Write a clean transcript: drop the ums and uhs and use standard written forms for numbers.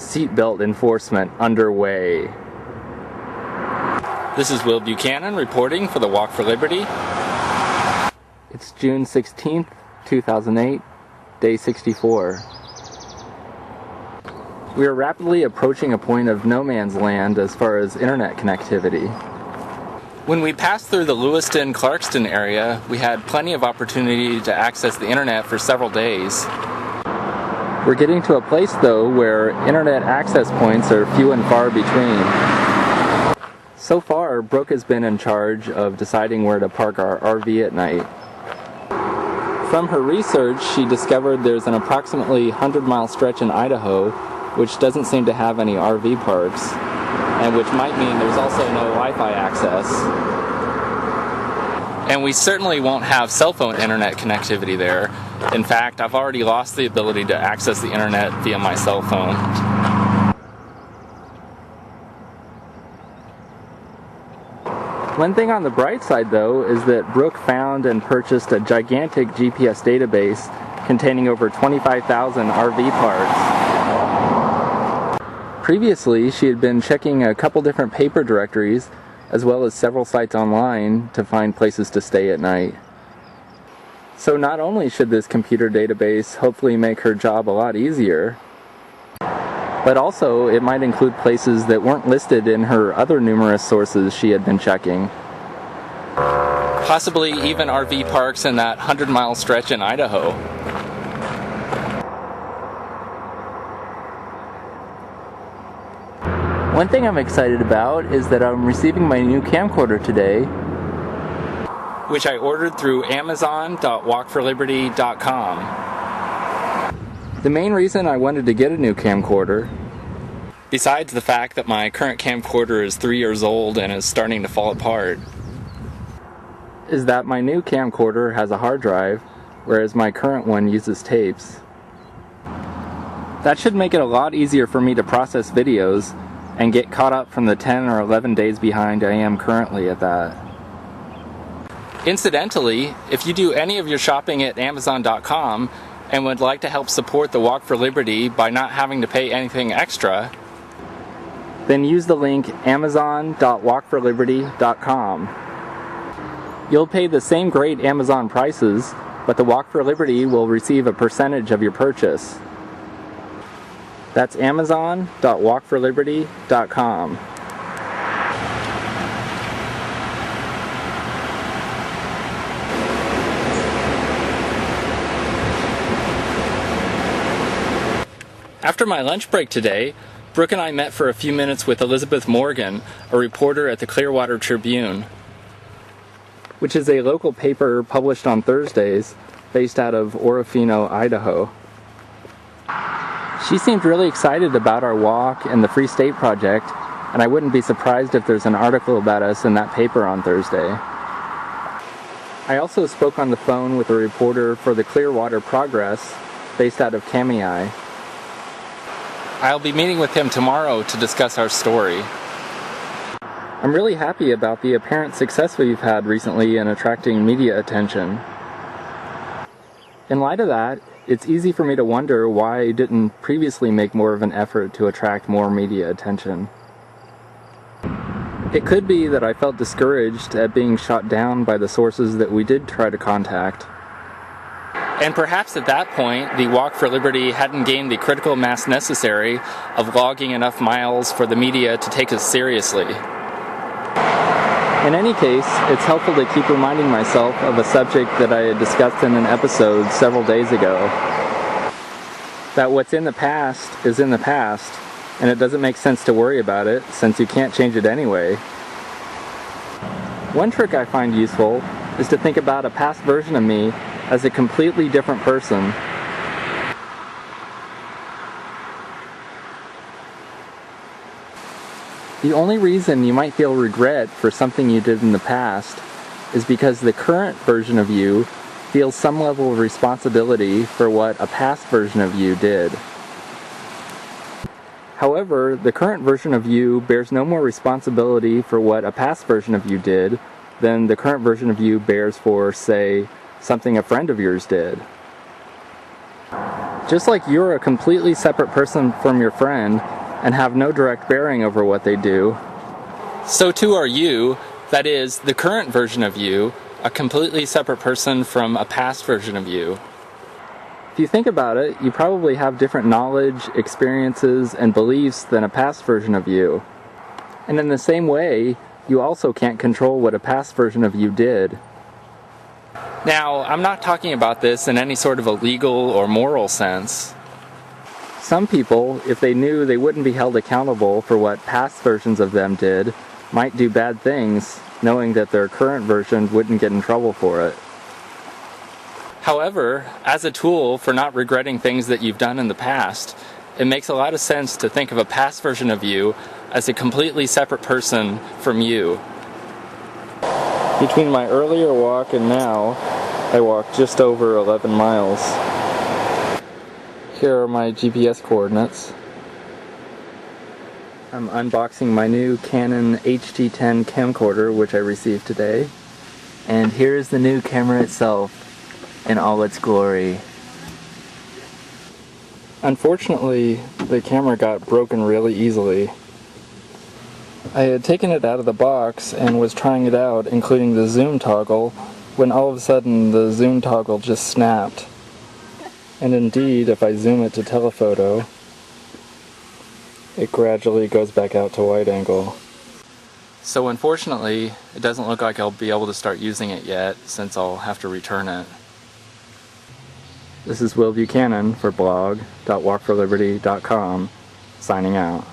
seatbelt enforcement underway. This is Will Buchanan reporting for the Walk for Liberty. It's June 16th, 2008, day 64. We are rapidly approaching a point of no man's land as far as internet connectivity. When we passed through the Lewiston-Clarkston area, we had plenty of opportunity to access the internet for several days. We're getting to a place, though, where internet access points are few and far between. So far, Brooke has been in charge of deciding where to park our RV at night. From her research, she discovered there's an approximately 100-mile stretch in Idaho which doesn't seem to have any RV parks, and which might mean there's also no Wi-Fi access. And we certainly won't have cell phone internet connectivity there. In fact, I've already lost the ability to access the internet via my cell phone. One thing on the bright side, though, is that Brooke found and purchased a gigantic GPS database containing over 25,000 RV parks. Previously, she had been checking a couple different paper directories, as well as several sites online, to find places to stay at night. So not only should this computer database hopefully make her job a lot easier, but also it might include places that weren't listed in her other numerous sources she had been checking. Possibly even RV parks in that 100-mile stretch in Idaho. One thing I'm excited about is that I'm receiving my new camcorder today, which I ordered through amazon.walkforliberty.com. The main reason I wanted to get a new camcorder, besides the fact that my current camcorder is 3 years old and is starting to fall apart, is that my new camcorder has a hard drive, whereas my current one uses tapes. That should make it a lot easier for me to process videos and get caught up from the 10 or 11 days behind I am currently at that. Incidentally, if you do any of your shopping at Amazon.com and would like to help support the Walk for Liberty by not having to pay anything extra, then use the link Amazon.walkforliberty.com. You'll pay the same great Amazon prices, but the Walk for Liberty will receive a percentage of your purchase. That's Amazon.walkforliberty.com. After my lunch break today, Brooke and I met for a few minutes with Elizabeth Morgan, a reporter at the Clearwater Tribune, which is a local paper published on Thursdays based out of Orofino, Idaho. She seemed really excited about our walk and the Free State Project, and I wouldn't be surprised if there's an article about us in that paper on Thursday. I also spoke on the phone with a reporter for the Clearwater Progress, based out of Kamei. I'll be meeting with him tomorrow to discuss our story. I'm really happy about the apparent success we've had recently in attracting media attention. In light of that, it's easy for me to wonder why I didn't previously make more of an effort to attract more media attention. It could be that I felt discouraged at being shot down by the sources that we did try to contact. And perhaps at that point, the Walk for Liberty hadn't gained the critical mass necessary of logging enough miles for the media to take us seriously. In any case, it's helpful to keep reminding myself of a subject that I had discussed in an episode several days ago. That what's in the past is in the past, and it doesn't make sense to worry about it since you can't change it anyway. One trick I find useful is to think about a past version of me as a completely different person. The only reason you might feel regret for something you did in the past is because the current version of you feels some level of responsibility for what a past version of you did. However, the current version of you bears no more responsibility for what a past version of you did than the current version of you bears for, say, something a friend of yours did. Just like you're a completely separate person from your friend and have no direct bearing over what they do, so too are you, that is, the current version of you, a completely separate person from a past version of you. If you think about it, you probably have different knowledge, experiences, and beliefs than a past version of you. And in the same way, you also can't control what a past version of you did. Now, I'm not talking about this in any sort of a legal or moral sense. Some people, if they knew they wouldn't be held accountable for what past versions of them did, might do bad things, knowing that their current version wouldn't get in trouble for it. However, as a tool for not regretting things that you've done in the past, it makes a lot of sense to think of a past version of you as a completely separate person from you. Between my earlier walk and now, I walked just over 11 miles. Here are my GPS coordinates. I'm unboxing my new Canon HT10 camcorder, which I received today. And here's the new camera itself in all its glory. Unfortunately, the camera got broken really easily. I had taken it out of the box and was trying it out, including the zoom toggle, when all of a sudden the zoom toggle just snapped. And indeed, if I zoom it to telephoto, it gradually goes back out to wide angle. So unfortunately, it doesn't look like I'll be able to start using it yet, since I'll have to return it. This is Will Buchanan for blog.walkforliberty.com, signing out.